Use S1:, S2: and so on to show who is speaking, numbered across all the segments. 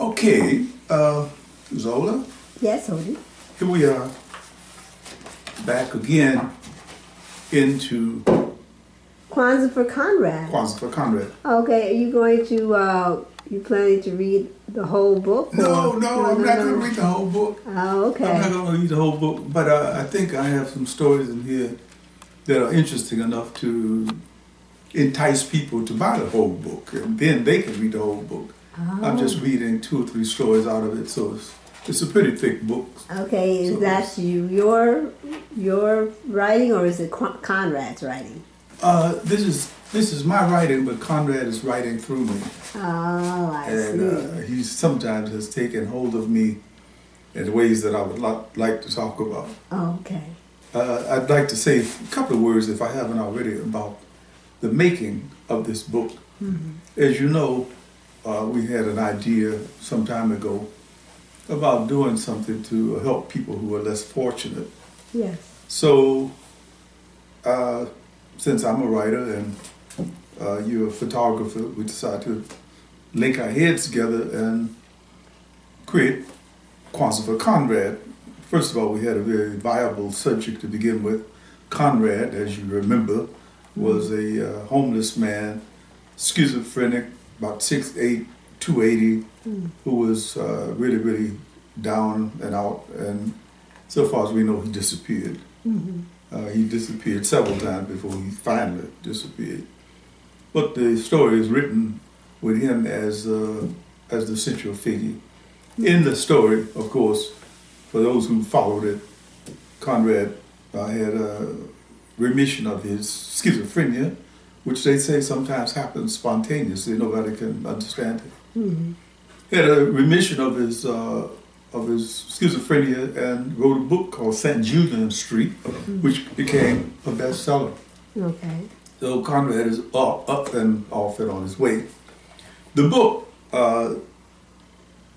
S1: Okay, Zola,
S2: Yes, Odie.
S1: here we are back again into
S2: Kwanzaa for Conrad.
S1: Kwanzaa for Conrad.
S2: Okay, are you going to, you planning to read the whole book?
S1: No,
S2: or-
S1: I'm not going to read the whole book.
S2: Oh,
S1: I'm not
S2: okay.
S1: going to read the whole book, but I think I have some stories in here that are interesting enough to entice people to buy the whole book, and then they can read the whole book. I'm just
S2: Oh.
S1: reading 2 or 3 stories out of it, so it's a pretty thick book.
S2: Okay, is
S1: So-
S2: that your writing or is it Conrad's writing?
S1: This is my writing, but Conrad is writing through me,
S2: Oh, I
S1: and
S2: see.
S1: he sometimes has taken hold of me in ways that I would like to talk about.
S2: Okay.
S1: I'd like to say a couple of words, if I haven't already, about the making of this book.
S2: Mhm.
S1: As you know, we had an idea some time ago about doing something to help people who are less fortunate.
S2: Yes.
S1: So, since I'm a writer and you're a photographer, we decided to link our heads together and create Kwanzaa for Conrad. First of all, we had a very viable subject to begin with. Conrad, as you remember, was a homeless man, schizophrenic, about 6'8", 280, who was really, really down and out. And so far as we know, he disappeared. He disappeared several times before he finally disappeared. But the story is written with him as the central figure. In the story, of course, for those who followed it, Conrad had a remission of his schizophrenia, which they say sometimes happens spontaneously. Nobody can understand it.
S2: Mhm.
S1: He had a remission of his schizophrenia and wrote a book called St. Julian Street, which became a bestseller.
S2: Okay.
S1: So Conrad is up and off and on his way. The book,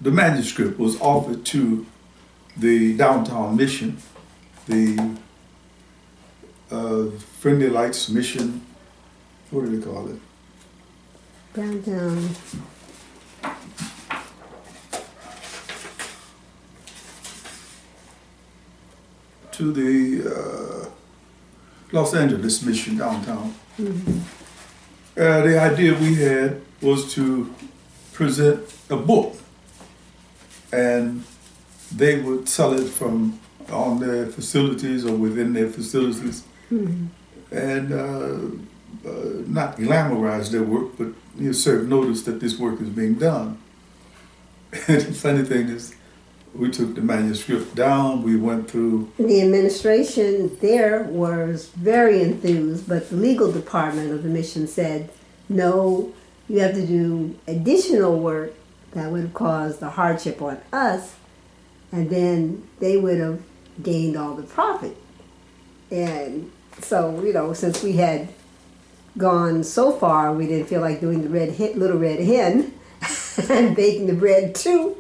S1: the manuscript was offered to the downtown mission, the Friendly Lights Mission. What do they call it?
S2: Downtown.
S1: To the Los Angeles mission downtown. The idea we had was to present a book, and they would sell it from on their facilities or within their facilities, and not glamorize their work, but serve notice that this work is being done. And the funny thing is, we took the manuscript down, we went through.
S2: The administration there was very enthused, but the legal department of the mission said, no, you have to do additional work that would have caused the hardship on us, and then they would have gained all the profit. And so, since we had gone so far, we didn't feel like doing the little red hen and baking the bread too.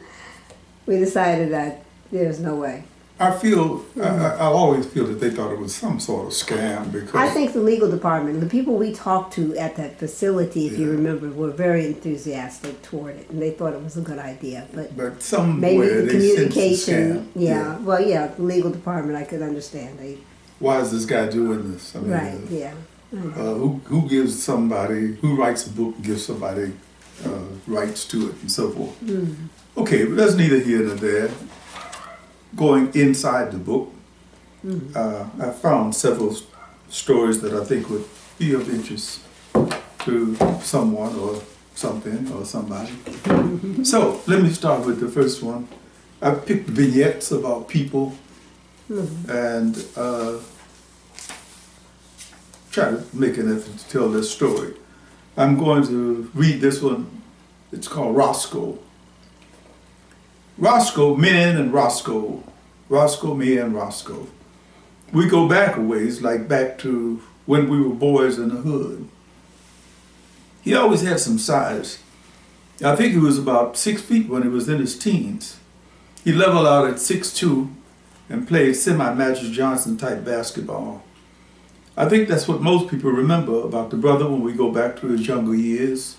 S2: We decided that there's no way.
S1: I always feel that they thought it was some sort of scam because
S2: I think the legal department, the people we talked to at that facility, if you
S1: Yeah.
S2: remember, were very enthusiastic toward it, and they thought it was a good idea. But
S1: but somewhere
S2: maybe the
S1: they sensed the
S2: communication,
S1: scam.
S2: well, yeah, the legal department, I could understand.
S1: Why is this guy doing this? I mean,
S2: Right, yeah.
S1: who gives somebody, who writes a book and gives somebody rights to it and so forth. Okay, but that's neither here nor there. Going inside the book, I found several stories that I think would be of interest to someone or something or somebody. So let me start with the first one. I picked vignettes about people and try to make an effort to tell this story. I'm going to read this one. It's called Roscoe. Roscoe, men and Roscoe. Roscoe, me and Roscoe. We go back a ways, like back to when we were boys in the hood. He always had some size. I think he was about 6 feet when he was in his teens. He leveled out at 6'2" and played semi-Magic Johnson type basketball. I think that's what most people remember about the brother when we go back to his younger years.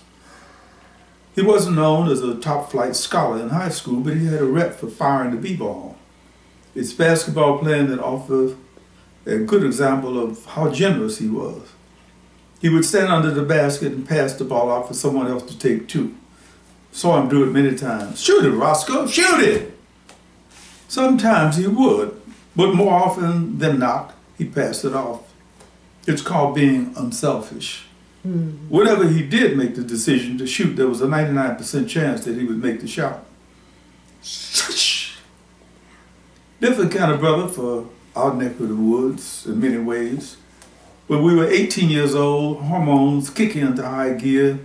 S1: He wasn't known as a top-flight scholar in high school, but he had a rep for firing the b-ball. It's basketball playing that offered a good example of how generous he was. He would stand under the basket and pass the ball out for someone else to take two. Saw him do it many times. Shoot it, Roscoe, shoot it! Sometimes he would, but more often than not, he passed it off. It's called being unselfish. Whenever he did make the decision to shoot, there was a 99% chance that he would make the shot. Different kind of brother for our neck of the woods in many ways. When we were 18 years old, hormones kicking into high gear,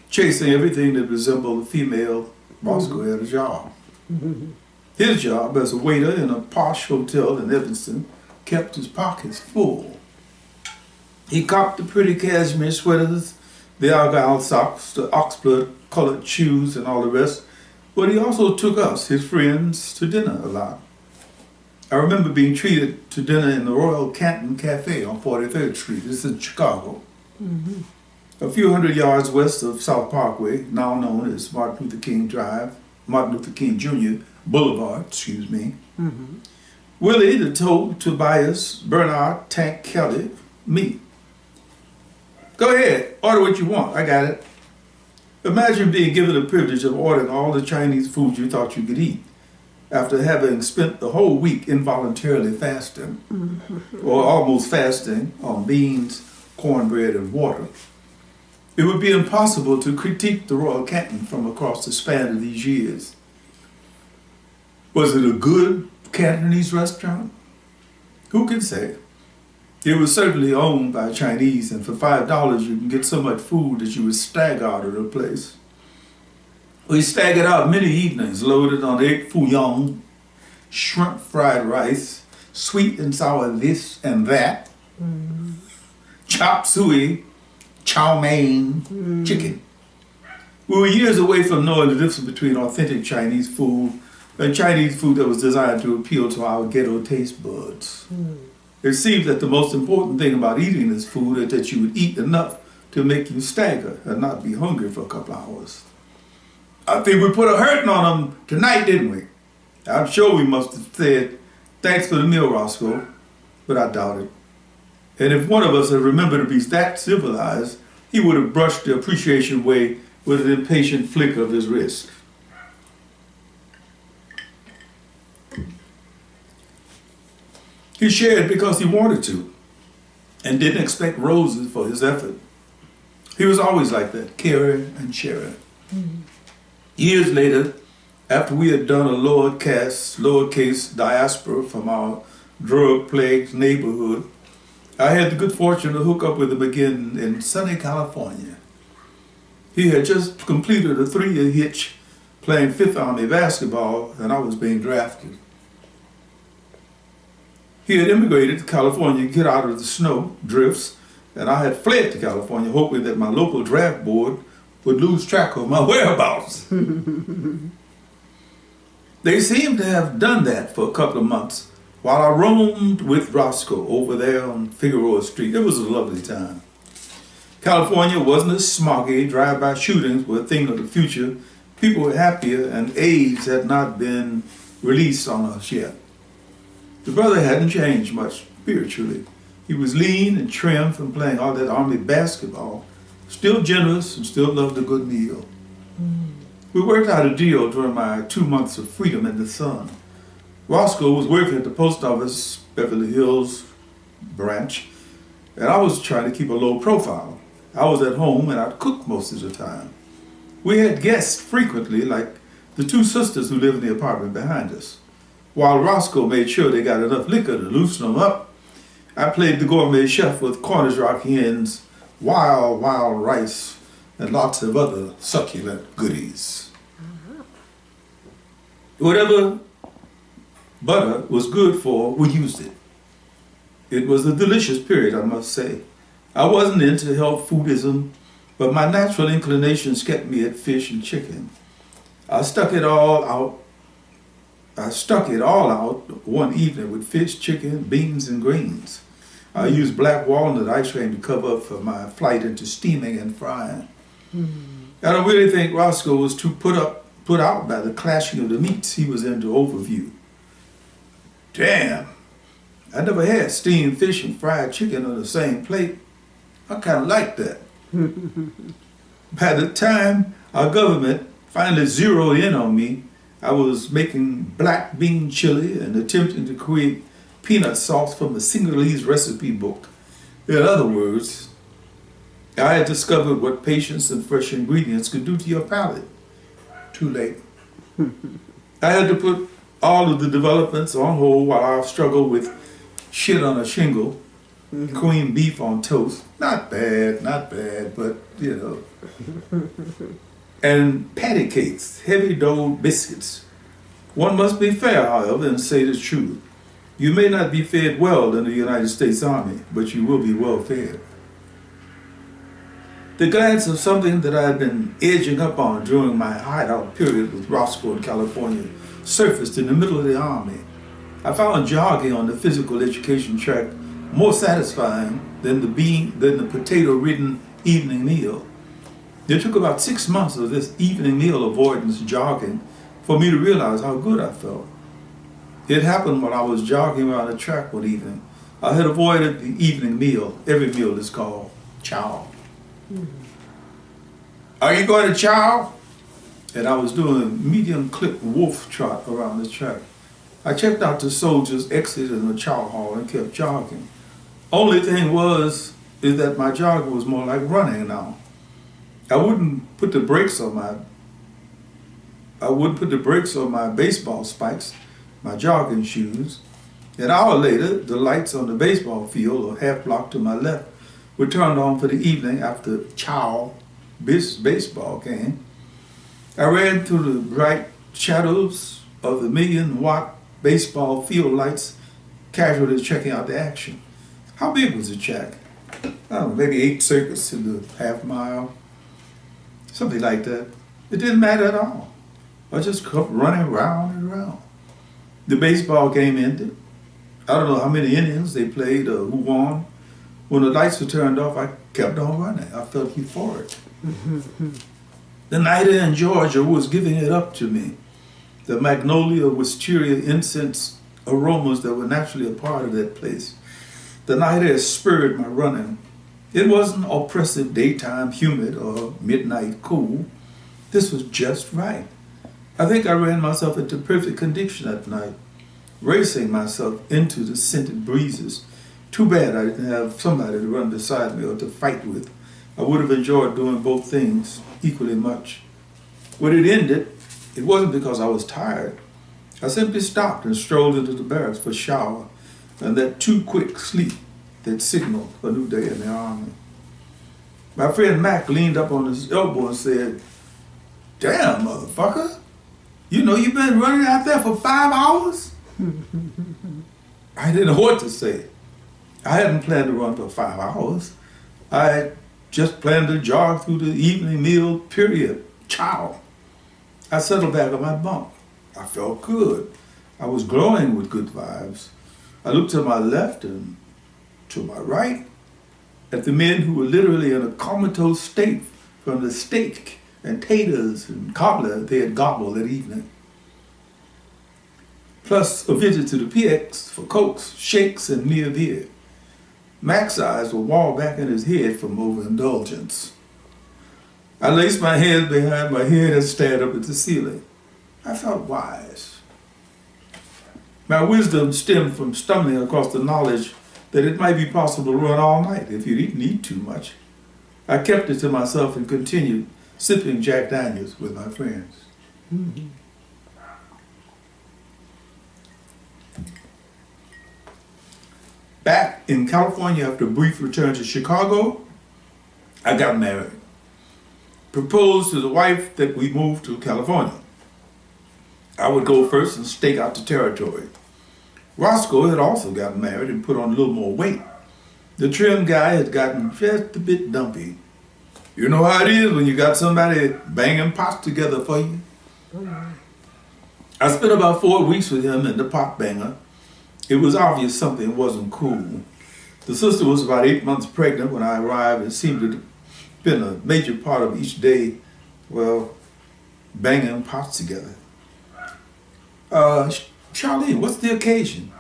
S1: chasing everything that resembled a female, Roscoe had a job. His job as a waiter in a posh hotel in Evanston kept his pockets full. He copped the pretty cashmere sweaters, the argyle socks, the oxblood colored shoes, and all the rest, but he also took us, his friends, to dinner a lot. I remember being treated to dinner in the Royal Canton Cafe on 43rd Street. This is in Chicago. A few hundred yards west of South Parkway, now known as Martin Luther King Drive, Martin Luther King Jr. Boulevard, excuse me. Willie, the Toad, Tobias, Bernard, Tank Kelly, me. Go ahead, order what you want, I got it. Imagine being given the privilege of ordering all the Chinese food you thought you could eat after having spent the whole week involuntarily fasting, or almost fasting, on beans, cornbread, and water. It would be impossible to critique the Royal Canton from across the span of these years. Was it a good Cantonese restaurant? Who can say? It was certainly owned by Chinese, and for $5 you can get so much food that you would stagger out of the place. We staggered out many evenings, loaded on egg foo young, shrimp fried rice, sweet and sour this and that, chop suey, chow mein, chicken. We were years away from knowing the difference between authentic Chinese food and Chinese food that was designed to appeal to our ghetto taste buds. It seems that the most important thing about eating this food is that you would eat enough to make you stagger and not be hungry for a couple hours. I think we put a hurting on them tonight, didn't we? I'm sure we must have said, thanks for the meal, Roscoe, but I doubt it. And if one of us had remembered to be that civilized, he would have brushed the appreciation away with an impatient flick of his wrist. He shared because he wanted to and didn't expect roses for his effort. He was always like that, caring and sharing. Years later, after we had done a lowercase diaspora from our drug-plagued neighborhood, I had the good fortune to hook up with him again in sunny California. He had just completed a 3-year hitch playing Fifth Army basketball, and I was being drafted. He had immigrated to California to get out of the snow drifts, and I had fled to California hoping that my local draft board would lose track of my whereabouts. They seemed to have done that for a couple of months while I roamed with Roscoe over there on Figueroa Street. It was a lovely time. California wasn't as smoggy, drive-by shootings were a thing of the future. People were happier, and AIDS had not been released on us yet. The brother hadn't changed much spiritually. He was lean and trim from playing all that Army basketball, still generous and still loved a good meal. We worked out a deal during my 2 months of freedom in the sun. Roscoe was working at the post office, Beverly Hills branch, and I was trying to keep a low profile. I was at home and I'd cook most of the time. We had guests frequently, like the 2 sisters who lived in the apartment behind us. While Roscoe made sure they got enough liquor to loosen them up, I played the gourmet chef with Cornish rock hens, wild rice, and lots of other succulent goodies. Whatever butter was good for, we used it. It was a delicious period, I must say. I wasn't into health foodism, but my natural inclinations kept me at fish and chicken. I stuck it all out one evening with fish, chicken, beans, and greens. I used black walnut ice cream to cover up for my flight into steaming and frying. I don't really think Roscoe was too put out by the clashing of the meats he was into overview. Damn, I never had steamed fish and fried chicken on the same plate. I kind of like that. By the time our government finally zeroed in on me, I was making black bean chili and attempting to create peanut sauce from the Sinhalese recipe book. In other words, I had discovered what patience and fresh ingredients could do to your palate. Too late. I had to put all of the developments on hold while I struggled with shit on a shingle, cream beef on toast. Not bad, but you know. And patty cakes, heavy dough biscuits. One must be fair, however, and say the truth. You may not be fed well in the United States Army, but you will be well fed. The glance of something that I had been edging up on during my hideout period with Roscoe in California surfaced in the middle of the Army. I found jogging on the physical education track more satisfying than the potato-ridden evening meal. It took about 6 months of this evening meal avoidance jogging for me to realize how good I felt. It happened when I was jogging around the track one evening. I had avoided the evening meal. Every meal is called chow. Are you going to chow? And I was doing a medium clip wolf trot around the track. I checked out the soldiers exiting the chow hall and kept jogging. Only thing is that my jogging was more like running now. I wouldn't put the brakes on my baseball spikes, my jogging shoes. An hour later, the lights on the baseball field, a half block to my left, were turned on for the evening after chow baseball game. I ran through the bright shadows of the 1,000,000-watt baseball field lights, casually checking out the action. How big was the track? I don't know, maybe 8 circuits in the half mile, something like that. It didn't matter at all. I just kept running round and round. The baseball game ended. I don't know how many innings they played or who won. When the lights were turned off, I kept on running. I felt euphoric. The night in Georgia was giving it up to me. The magnolia, wisteria, incense aromas that were naturally a part of that place. The night air spurred my running. It wasn't oppressive daytime humid or midnight cool. This was just right. I think I ran myself into perfect condition that night, racing myself into the scented breezes. Too bad I didn't have somebody to run beside me or to fight with. I would have enjoyed doing both things equally much. When it ended, it wasn't because I was tired. I simply stopped and strolled into the barracks for a shower and that too quick sleep that signaled a new day in the Army. My friend Mac leaned up on his elbow and said, "Damn, motherfucker, you know you've been running out there for 5 hours?" I didn't know what to say. I hadn't planned to run for 5 hours. I had just planned to jog through the evening meal period. Chow. I settled back on my bunk. I felt good. I was glowing with good vibes. I looked to my left and to my right at the men who were literally in a comatose state from the steak and taters and cobbler they had gobbled that evening. Plus a visit to the PX for cokes, shakes, and near beer. Mac's eyes were walled back in his head from overindulgence. I laced my hands behind my head and stared up at the ceiling. I felt wise. My wisdom stemmed from stumbling across the knowledge that it might be possible to run all night if you didn't eat too much. I kept it to myself and continued sipping Jack Daniels with my friends. Mm-hmm. Back in California after a brief return to Chicago, I got married. Proposed to the wife that we moved to California. I would go first and stake out the territory. Roscoe had also gotten married and put on a little more weight. The trim guy had gotten just a bit dumpy. You know how it is when you got somebody banging pots together for you? I spent about 4 weeks with him and the pot banger. It was obvious something wasn't cool. The sister was about 8 months pregnant when I arrived and seemed to have been a major part of each day well, banging pots together. Charlene, what's the occasion?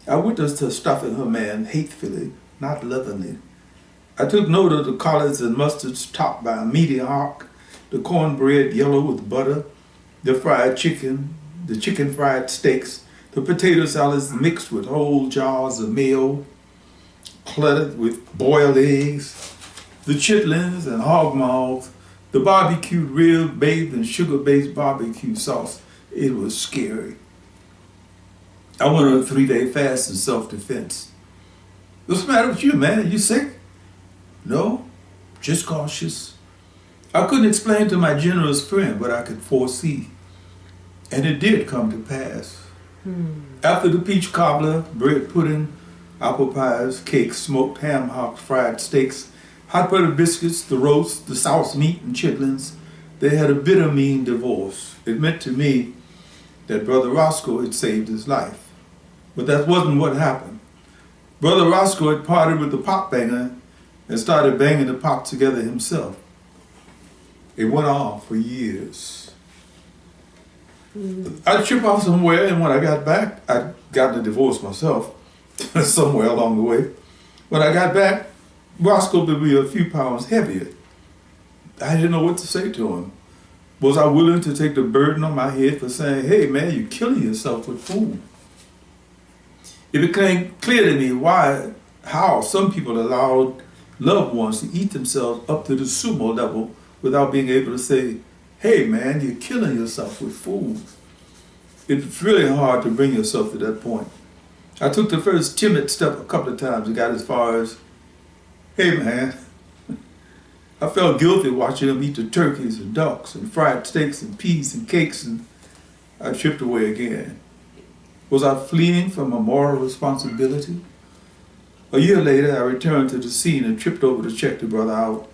S1: I witnessed her stuffing her man hatefully, not lovingly. I took note of the collards and mustards topped by a meaty hawk, the cornbread yellow with butter, the fried chicken, the chicken fried steaks, the potato salads mixed with whole jars of mayo, cluttered with boiled eggs, the chitlins and hog maws, the barbecued rib bathed in sugar-based barbecue sauce. It was scary. I went on a 3-day fast in self-defense. What's the matter with you, man? You sick? No, just cautious. I couldn't explain to my generous friend what I could foresee. And it did come to pass. After the peach cobbler, bread pudding, apple pies, cakes, smoked ham hocks, fried steaks, hot butter biscuits, the roast, the sauce meat, and chitlins, they had a bitter mean divorce. It meant to me that Brother Roscoe had saved his life. But that wasn't what happened. Brother Roscoe had parted with the pot banger and started banging the pot together himself. It went on for years. I'd trip off somewhere, and when I got back, I'd gotten a divorce myself, somewhere along the way. When I got back, Roscoe would be a few pounds heavier. I didn't know what to say to him. Was I willing to take the burden on my head for saying, hey man, you're killing yourself with food? It became clear to me how some people allowed loved ones to eat themselves up to the sumo level without being able to say, hey man, you're killing yourself with food. It's really hard to bring yourself to that point. I took the first timid step a couple of times and got as far as, hey man. I felt guilty watching them eat the turkeys and ducks and fried steaks and peas and cakes, and I tripped away again. Was I fleeing from a moral responsibility? A year later, I returned to the scene and tripped over to check the brother out.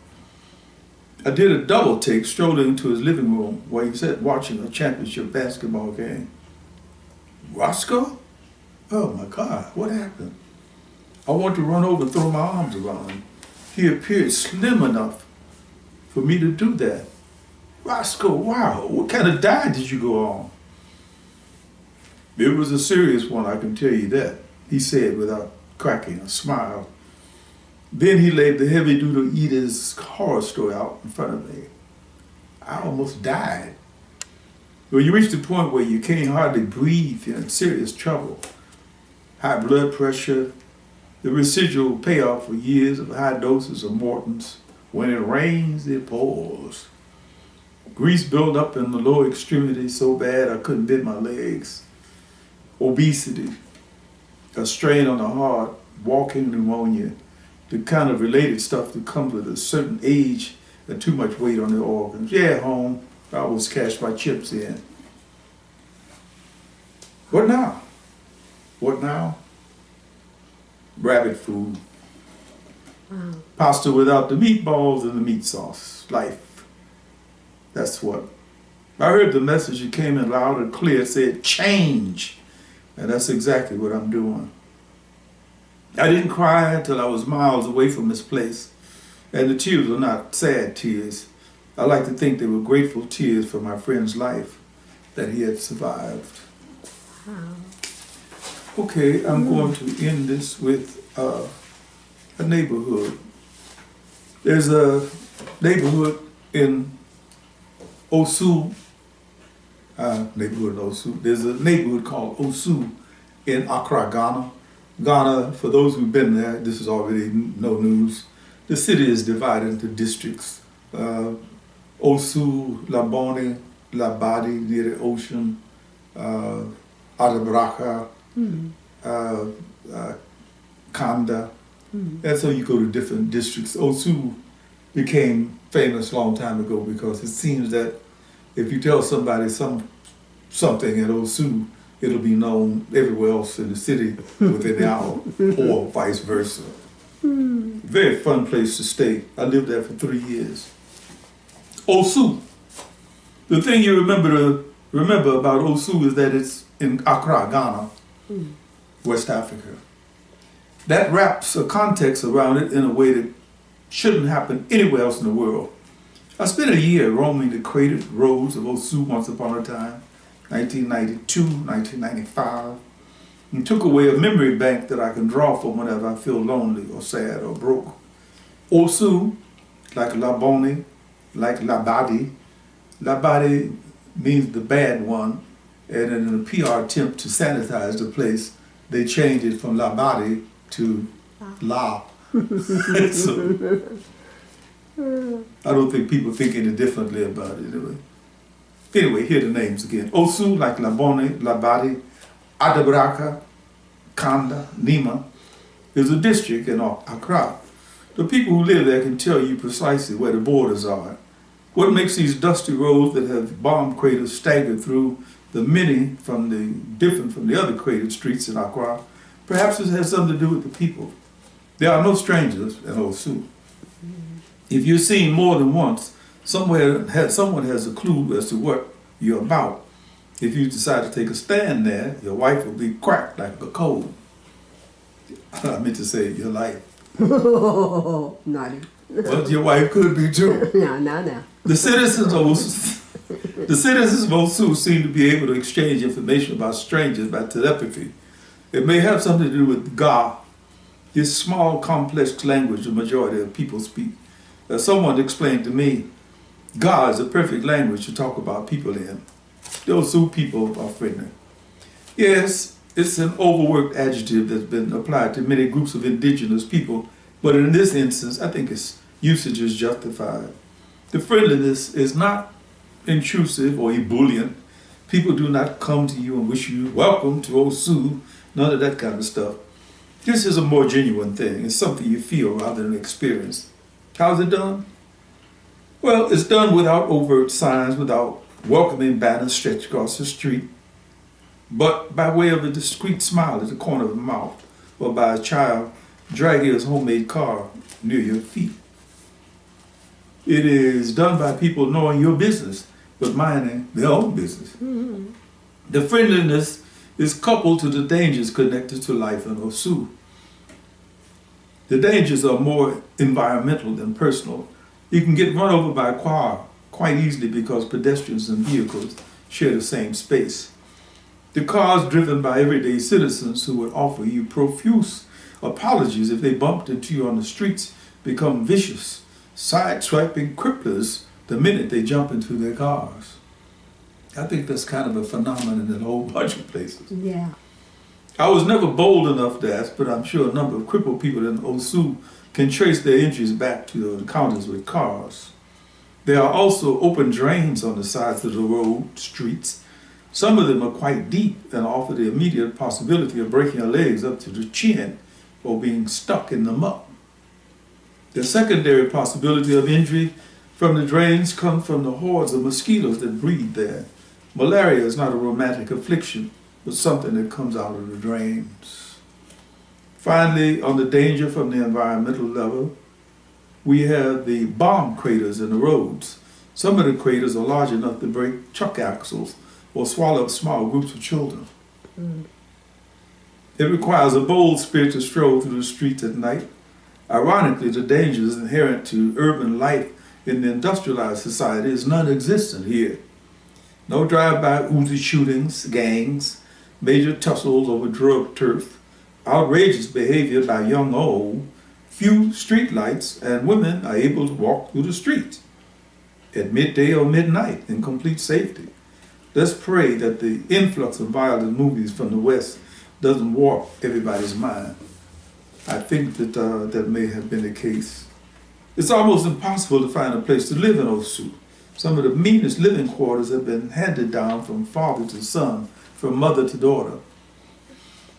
S1: I did a double take, strolling into his living room where he sat watching a championship basketball game. Roscoe? Oh my God, what happened? I wanted to run over and throw my arms around him. He appeared slim enough for me to do that. Roscoe, wow, what kind of diet did you go on? It was a serious one, I can tell you that, he said without cracking a smile. Then he laid the heavy doodle eater's horror story out in front of me. I almost died. When you reach the point where you can't hardly breathe, you're in serious trouble. High blood pressure, the residual payoff for years of high doses of Morton's. When it rains, it pours. Grease built up in the lower extremity so bad I couldn't bend my legs. Obesity, a strain on the heart, walking pneumonia, the kind of related stuff that comes with a certain age and too much weight on the organs. Yeah, at home, I always cash my chips in. What now? What now? Rabbit food.
S2: Wow.
S1: Pasta without the meatballs and the meat sauce. Life. That's what. I heard the message, it came in loud and clear. It said, change. And that's exactly what I'm doing. I didn't cry until I was miles away from this place. And the tears were not sad tears. I like to think they were grateful tears for my friend's life that he had survived.
S2: Wow.
S1: Okay, I'm going to end this with a neighborhood. There's a neighborhood in Osu. There's a neighborhood called Osu in Accra, Ghana. Ghana, for those who've been there, this is already no news. The city is divided into districts. Osu, Labone, Labadi, near the ocean, Adabraka, Kanda. And so you go to different districts. Osu became famous a long time ago because it seems that if you tell somebody something at Osu, it'll be known everywhere else in the city within an hour, or vice versa. Very fun place to stay. I lived there for 3 years. Osu. The thing you remember about Osu is that it's in Accra, Ghana, West Africa. That wraps a context around it in a way that shouldn't happen anywhere else in the world. I spent a year roaming the cratered roads of Osu once upon a time, 1992, 1995, and took away a memory bank that I can draw from whenever I feel lonely or sad or broke. Osu, like Labone, like Labadi. Labadi means the bad one, and in a PR attempt to sanitize the place, they changed it from Labadi to La. So, I don't think people think any differently about it anyway. Anyway, here are the names again. Osu, like Labone, Labadi, Adabraka, Kanda, Nima, is a district in Accra. The people who live there can tell you precisely where the borders are. What makes these dusty roads that have bomb craters stagger through the many different from the other cratered streets in Accra? Perhaps it has something to do with the people. There are no strangers in Osu. If you're seen more than once, someone has a clue as to what you're about. If you decide to take a stand there, your wife will be cracked like a coal. I meant to say your life.
S2: Naughty.
S1: But your wife could be too.
S2: No.
S1: The citizens of Osu seem to be able to exchange information about strangers by telepathy. It may have something to do with Ga, this small, complex language the majority of people speak. As someone explained to me, Ga is a perfect language to talk about people in. The Osu people are friendly. Yes, it's an overworked adjective that's been applied to many groups of indigenous people, but in this instance, I think its usage is justified. The friendliness is not intrusive or ebullient. People do not come to you and wish you welcome to Osu, none of that kind of stuff. This is a more genuine thing. It's something you feel rather than experience. How's it done? Well, it's done without overt signs, without welcoming banners stretched across the street, but by way of a discreet smile at the corner of the mouth, or by a child dragging his homemade car near your feet. It is done by people knowing your business, but minding their own business. Mm-hmm. The friendliness is coupled to the dangers connected to life in Osu. The dangers are more environmental than personal. You can get run over by a car quite easily because pedestrians and vehicles share the same space. The cars driven by everyday citizens who would offer you profuse apologies if they bumped into you on the streets become vicious, side-swiping cripplers the minute they jump into their cars. I think that's kind of a phenomenon in a whole bunch of places.
S2: Yeah.
S1: I was never bold enough to ask, but I'm sure a number of crippled people in Osu can trace their injuries back to the encounters with cars. There are also open drains on the sides of the road, streets. Some of them are quite deep and offer the immediate possibility of breaking your legs up to the chin or being stuck in the muck. The secondary possibility of injury from the drains comes from the hordes of mosquitoes that breed there. Malaria is not a romantic affliction, but something that comes out of the drains. Finally, on the danger from the environmental level, we have the bomb craters in the roads. Some of the craters are large enough to break truck axles or swallow up small groups of children. Mm. It requires a bold spirit to stroll through the streets at night. Ironically, the dangers inherent to urban life in the industrialized society is non-existent here. No drive-by Uzi shootings, gangs, major tussles over drug turf, outrageous behavior by young old, few streetlights, and women are able to walk through the streets at midday or midnight in complete safety. Let's pray that the influx of violent movies from the West doesn't warp everybody's mind. I think that that may have been the case. It's almost impossible to find a place to live in Osu. Some of the meanest living quarters have been handed down from father to son, from mother to daughter.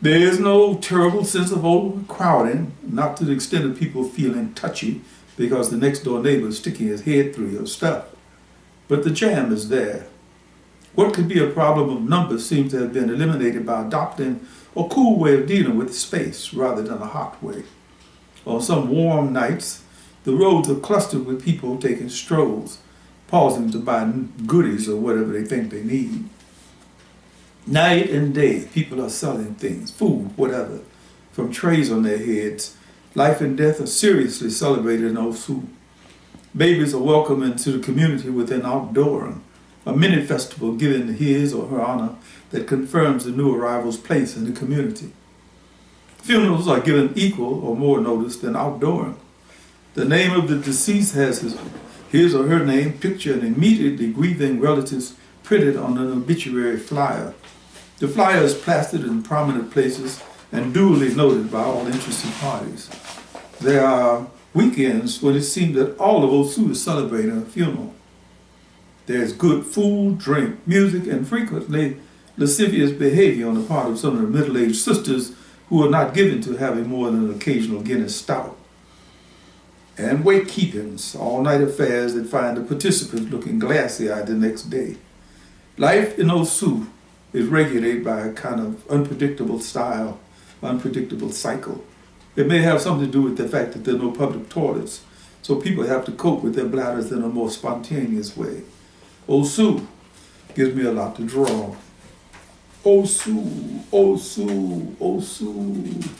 S1: There is no terrible sense of overcrowding, not to the extent of people feeling touchy because the next door neighbor is sticking his head through your stuff. But the jam is there. What could be a problem of numbers seems to have been eliminated by adopting a cool way of dealing with space rather than a hot way. On some warm nights, the roads are clustered with people taking strolls, pausing to buy goodies or whatever they think they need. Night and day, people are selling things, food, whatever, from trays on their heads. Life and death are seriously celebrated in Osu. Babies are welcomed into the community with an outdooring, a mini festival given his or her honor that confirms the new arrival's place in the community. Funerals are given equal or more notice than outdooring. The name of the deceased has his or her name, picture, and immediately grieving relatives printed on an obituary flyer. The flyer is plastered in prominent places and duly noted by all interested parties. There are weekends when it seems that all of Osu is celebrating a funeral. There's good food, drink, music, and frequently lascivious behavior on the part of some of the middle-aged sisters who are not given to having more than an occasional Guinness stout. And wake keepings, all-night affairs that find the participants looking glassy-eyed the next day. Life in Osu is regulated by a kind of unpredictable style, unpredictable cycle. It may have something to do with the fact that there are no public toilets, so people have to cope with their bladders in a more spontaneous way. Osu gives me a lot to draw. Osu, Osu, Osu.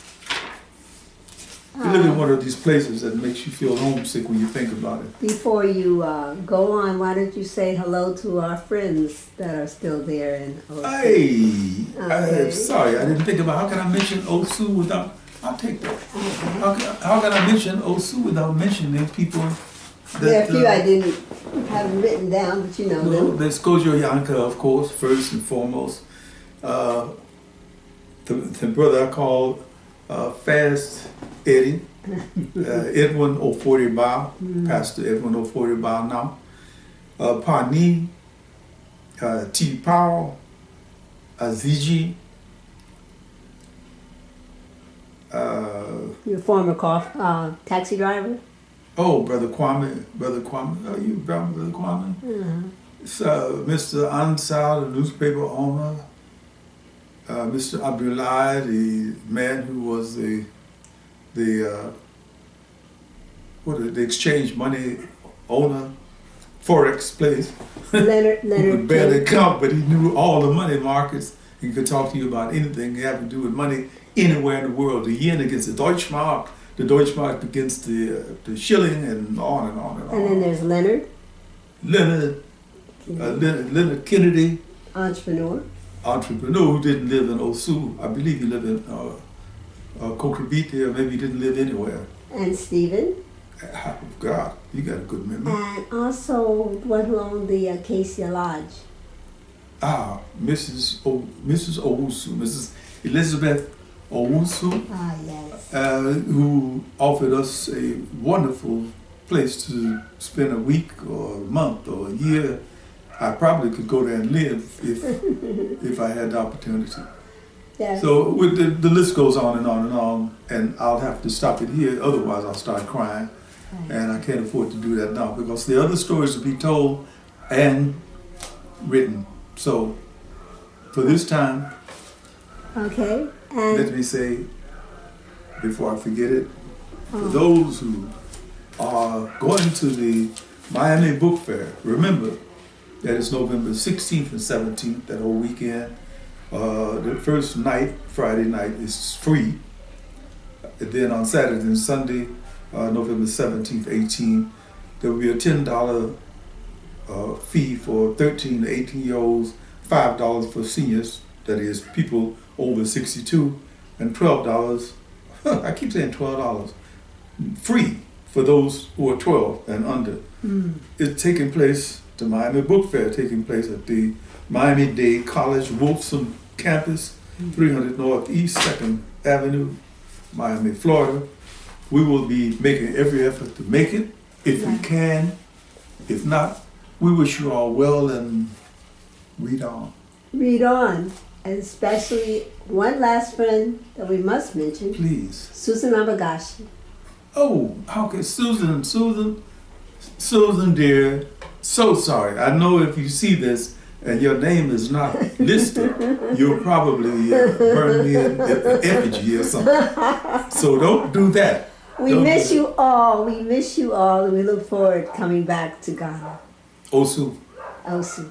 S1: You live in one of these places that makes you feel homesick when you think about it.
S2: Before you go on, why don't you say hello to our friends that are still there in Osu?
S1: Hey,
S2: Okay.
S1: sorry, I didn't think about how can I mention Osu without, I'll take that. How can I mention Osu without mentioning people that...
S2: There are a few I didn't have written down, but you know them.
S1: There's Kojo Yanka, of course, first and foremost. The brother I call Fast Eddie, Edwin Ofori Ba, Pastor Edwin Ofori Ba now. Pani, T. Powell, Aziji,
S2: Your former taxi driver?
S1: oh, Brother Kwame, are you Brother Kwame? Mr. Ansal, the newspaper owner, Mr. Abdullah, the man who was the exchange money owner, Forex place.
S2: Leonard
S1: Who could barely
S2: King.
S1: count, but he knew all the money markets. He could talk to you about anything having to do with money anywhere in the world. The yen against the Deutschmark, the Deutschmark against the shilling, and on and on and on.
S2: And then there's Leonard.
S1: Leonard Kennedy,
S2: Entrepreneur.
S1: entrepreneur who didn't live in Osu. I believe he lived in Kokroviti, or maybe he didn't live anywhere.
S2: And Stephen.
S1: Oh, God, you got a good memory.
S2: And also one who owned the Acacia Lodge.
S1: Mrs. Owusu, Mrs. Elizabeth Owusu,
S2: Ah, yes.
S1: who offered us a wonderful place to spend a week or a month or a year. I probably could go there and live if I had the opportunity.
S2: Yes.
S1: So with the list goes on and on and on, and I'll have to stop it here, otherwise I'll start crying.
S2: Right.
S1: And I can't afford to do that now because the other stories will be told and written. So for this time,
S2: Okay.
S1: let
S2: And
S1: me say, before I forget it, for those who are going to the Miami Book Fair, remember that it's November 16th and 17th, that whole weekend. The first night, Friday night, is free. And then on Saturday and Sunday, November 17th, 18th, there will be a $10 fee for 13 to 18-year-olds, $5 for seniors, that is people over 62, and $12, I keep saying $12, free for those who are 12 and under. It's taking place, the Miami Book Fair taking place at the Miami-Dade College Wolfson campus, 300 Northeast 2nd Avenue, Miami, Florida. We will be making every effort to make it, if we can. If not, we wish you all well and read on.
S2: read on. And especially one last friend that we must mention,
S1: Please.
S2: Susan Abagashi.
S1: Oh, how could Susan, dear, so sorry. I know if you see this and your name is not listed, you'll probably burn me in effigy or something. So don't do that.
S2: We
S1: Don't
S2: miss
S1: do
S2: you all. We miss you all, and we look forward to coming back to Ghana.
S1: Osu.
S2: Osu.